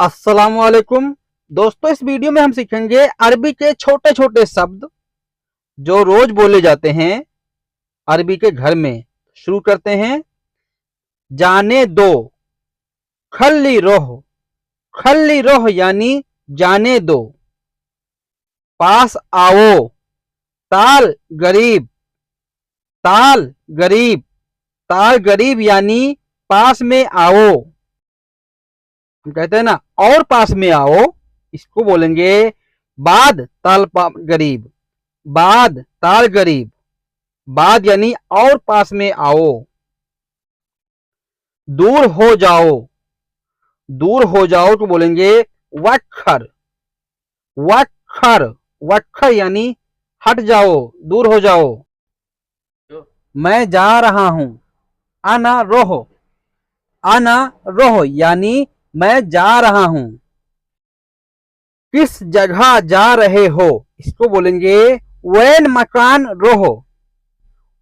अस्सलाम वालेकुम दोस्तों, इस वीडियो में हम सीखेंगे अरबी के छोटे छोटे शब्द जो रोज बोले जाते हैं अरबी के घर में। शुरू करते हैं। जाने दो, खल्ली रोह यानी जाने दो। पास आओ, ताल गरीब, ताल गरीब, ताल गरीब यानी पास में आओ। हम कहते हैं ना और पास में आओ, इसको बोलेंगे बाद ताल गरीब, बाद ताल गरीब, बाद यानी और पास में आओ। दूर हो जाओ, दूर हो जाओ तो बोलेंगे वक्खर, वक्खर, वक्खर यानी हट जाओ, दूर हो जाओ। मैं जा रहा हूं, आना रोह, आना रोह यानी मैं जा रहा हूं। किस जगह जा रहे हो, इसको बोलेंगे वैन मकान रोह,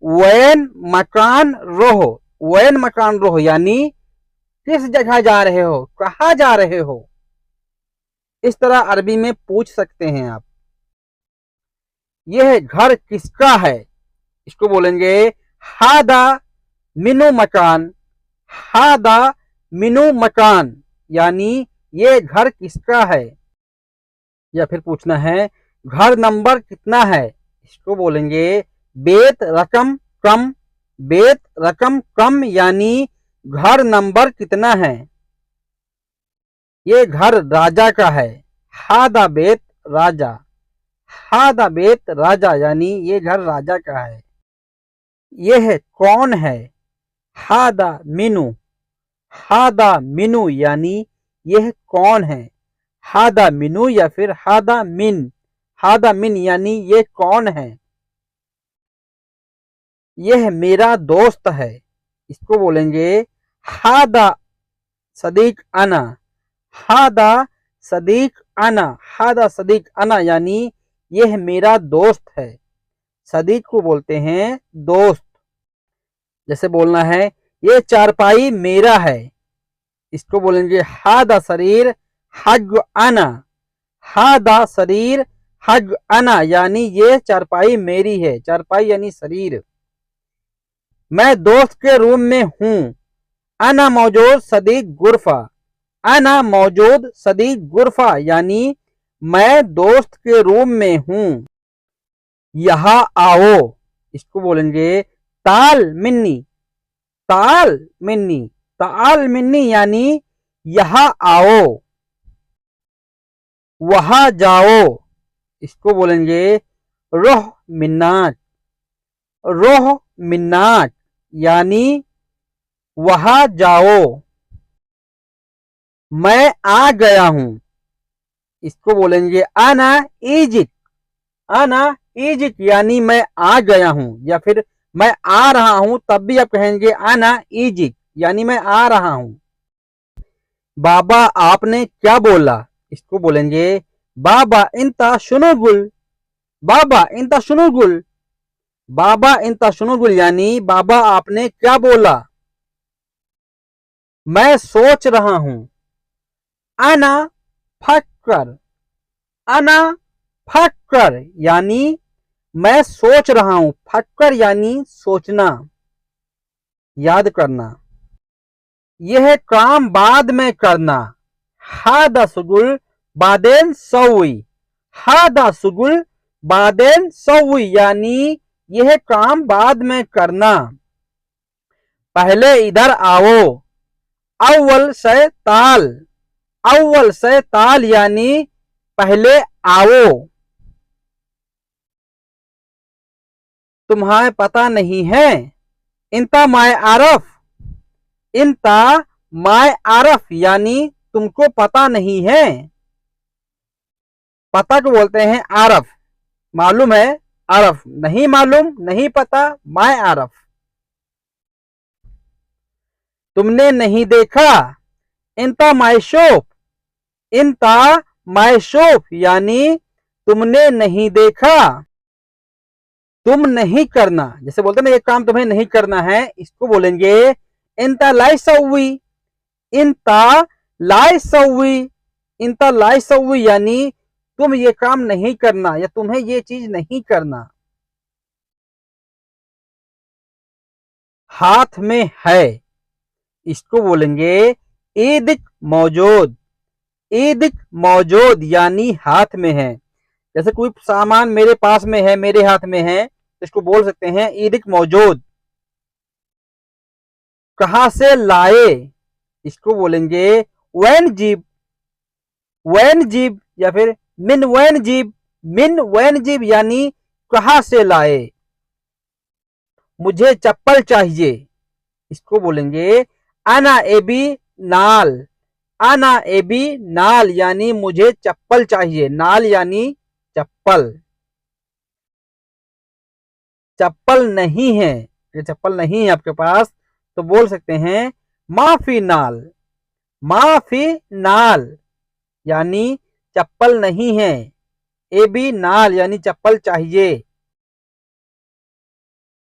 वैन मकान रोह, वैन मकान रोह यानी किस जगह जा रहे हो, कहाँ जा रहे हो। इस तरह अरबी में पूछ सकते हैं आप। यह घर किसका है, इसको बोलेंगे हादा मिनु मकान, हादा मिनु मकान यानी ये घर किसका है। या फिर पूछना है घर नंबर कितना है, इसको बोलेंगे बेत रकम कम, बेत रकम कम यानी घर नंबर कितना है। ये घर राजा का है, हादा बेत राजा, हादा बेत राजा यानी ये घर राजा का है। यह कौन है, हादा मिनु, हादा मिनु यानी यह कौन है। हादा मिनु या फिर हादा मिन, हादा मिन यानी ये कौन है। यह मेरा दोस्त है, इसको बोलेंगे हादा सदीक अना, हादा सदीक अना, हादा सदीक अना यानी यह मेरा दोस्त है। सदीक को बोलते हैं दोस्त। जैसे बोलना है ये चारपाई मेरा है, इसको बोलेंगे हादा शरीर हग अना, हादा शरीर हग अना यानी ये चारपाई मेरी है, चारपाई यानी शरीर। मैं दोस्त के रूम में हूं, अना मौजूद सदीक गुरफा, अना मौजूद सदीक गुरफा यानी मैं दोस्त के रूम में हूं। यहां आओ, इसको बोलेंगे ताल मिन्नी, ताल मिन्नी, ताल मिन्नी यानी यहां आओ। वहां जाओ, इसको बोलेंगे रोह मिन्नाट, रोह मिन्नाट यानी वहां जाओ। मैं आ गया हूं, इसको बोलेंगे आना इजिक, आना इजिक यानी मैं आ गया हूं। या फिर मैं आ रहा हूं तब भी आप कहेंगे आना इजिक यानी मैं आ रहा हूं। बाबा आपने क्या बोला, इसको बोलेंगे बाबा इंता शुनुगुल, बाबा इंता शुनुगुल, बाबा इंता शुनुगुल यानी बाबा आपने क्या बोला। मैं सोच रहा हूं, आना फक्कर, आना फक्कर यानी मैं सोच रहा हूं। फक्कर यानी सोचना, याद करना। यह काम बाद में करना, हादा सुगुल बादेन सौई, हादा सुगुल बादेन सौई यानी यह काम बाद में करना। पहले इधर आओ, अव्वल से ताल, अव्वल से ताल यानी पहले आओ। तुम्हें पता नहीं है, इंता माय आरफ, इंता माय आरफ यानी तुमको पता नहीं है। पता को बोलते हैं आरफ, मालूम है आरफ, नहीं मालूम नहीं पता माय आरफ। तुमने नहीं देखा, इंता माय शोफ, इंता माय शोफ यानी तुमने नहीं देखा। तुम नहीं करना, जैसे बोलते ना ये काम तुम्हें नहीं करना है, इसको बोलेंगे इंता लाई सौवी, इंता लाई सौवी इंता ला यसवी यानी तुम ये काम नहीं करना या तुम्हें ये चीज नहीं करना। हाथ में है, इसको बोलेंगे ईदिक मौजूद। ईदिक मौजूद यानी हाथ में है। जैसे कोई सामान मेरे पास में है, मेरे हाथ में है, तो इसको बोल सकते हैं ईदिक मौजूद। कहां से लाए, इसको बोलेंगे वैन जीब। वैन जीब या फिर मिन वैन जीब। मिन वैन जीब यानी कहां से लाए। मुझे चप्पल चाहिए, इसको बोलेंगे आना एबी नाल। आना एबी नाल यानी मुझे चप्पल चाहिए। नाल यानी चप्पल। चप्पल नहीं है, ये चप्पल नहीं है आपके पास, तो बोल सकते हैं माफी नाल। माफी नाल यानी चप्पल नहीं है। एबी नाल यानी चप्पल चाहिए।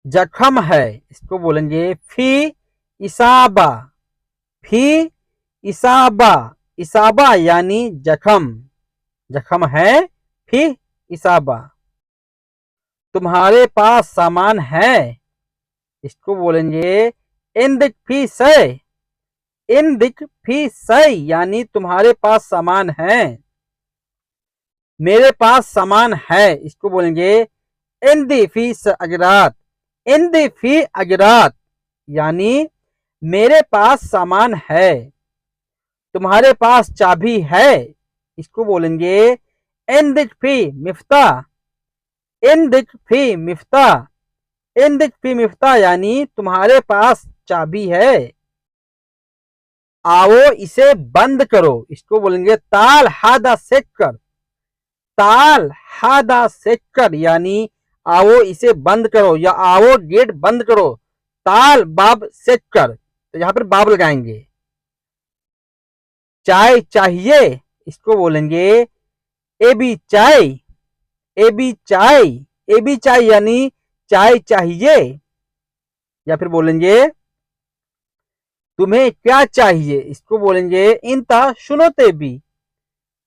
जख्म है, इसको बोलेंगे फी इसाबा। फी इसाबा। इसाबा यानी जख्म। जख्म है फी इसाबा। तुम्हारे पास सामान है, इसको बोलेंगे इंदिक फी सै। इंदिक फी सै यानी तुम्हारे पास सामान है। मेरे पास सामान है, इसको बोलेंगे इंदी फी अजरात। इंदी फी अजरात यानी मेरे पास सामान है। तुम्हारे पास चाबी है, इसको बोलेंगे इंदिक फी मिफ्ता। इंदिक फी मिफ्ता। इंदिक फी मिफ्ता यानी तुम्हारे पास चाबी है। आओ इसे बंद करो, इसको बोलेंगे ताल हादा सेक कर। ताल हादा सेक कर यानी आओ इसे बंद करो या आओ गेट बंद करो। ताल बाब सेक कर, तो यहां पर बाब लगाएंगे। चाय चाहिए, इसको बोलेंगे एबी चाय। एबी चाय। एबी चाय यानी चाय चाहिए। या फिर बोलेंगे तुम्हें क्या चाहिए, इसको बोलेंगे इंता सुनो तेबी।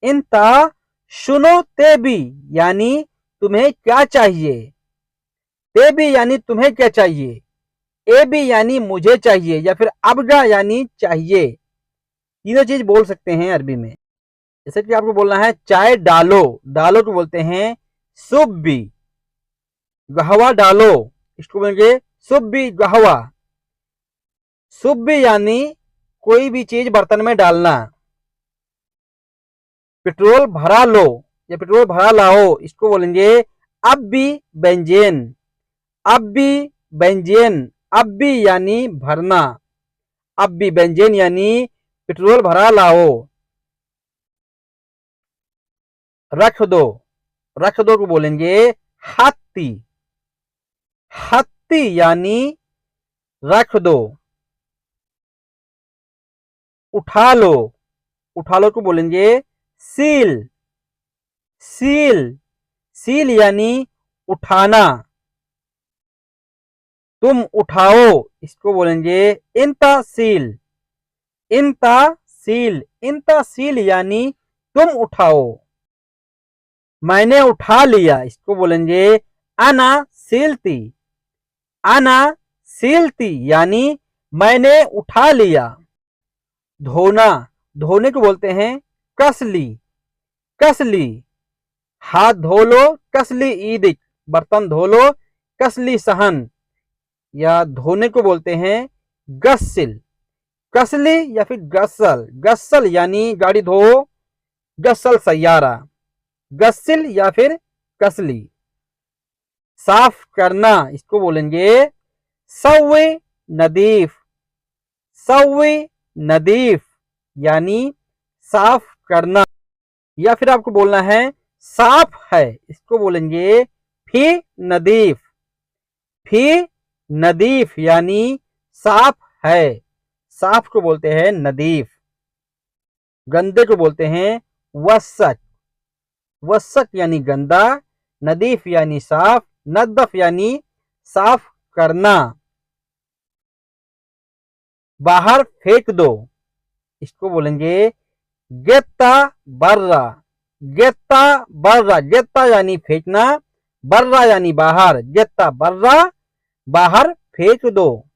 इंता सुनो तेबी यानी तुम्हें क्या चाहिए। तेबी यानी तुम्हें क्या चाहिए। एबी यानी मुझे चाहिए या फिर अबगा यानी चाहिए। तीनों चीज बोल सकते हैं अरबी में। जैसे कि आपको बोलना है चाय डालो। डालो को बोलते हैं सुब्बी। गहवा डालो, इसको बोलेंगे सुब्बी गहवा। सुब्बी यानी कोई भी चीज बर्तन में डालना। पेट्रोल भरा लो या पेट्रोल भरा लाओ, इसको बोलेंगे अब भी बेंजेन। अब भी बेंजेन। अब भी यानी भरना। अब भी बेंजेन यानी पेट्रोल भरा लाओ। रख दो। रख दो को बोलेंगे हाथी। हाथी यानी रख दो। उठा लो। उठा लो को बोलेंगे सील। सील। सील यानी उठाना। तुम उठाओ, इसको बोलेंगे इंता सील। इंता सील। इंता सील यानी तुम उठाओ। मैंने उठा लिया, इसको बोलेंगे आना सीलती। आना सीलती यानी मैंने उठा लिया। धोना। धोने को बोलते हैं कसली। कसली। हाथ धो लो कसली ईदिक। बर्तन धो लो कसली सहन। या धोने को बोलते हैं गस्सिल। कसली या फिर गस्सल। गस्सल यानी गाड़ी धो। गस्सल सैयारा। गस्सिल या फिर कसली। साफ करना, इसको बोलेंगे सवे नदीफ। सवे नदीफ यानी साफ करना। या फिर आपको बोलना है साफ है, इसको बोलेंगे फी नदीफ। फी नदीफ यानी साफ है। साफ को बोलते हैं नदीफ। गंदे को बोलते हैं वसक। वसक यानी गंदा। नदीफ यानी साफ। नदफ यानी साफ करना। बाहर फेंक दो, इसको बोलेंगे जेत्ता बर्रा, जेत्ता बर्रा, जेत्ता यानी फेंकना, बर्रा यानी बाहर, जेत्ता बर्रा बाहर फेंक दो।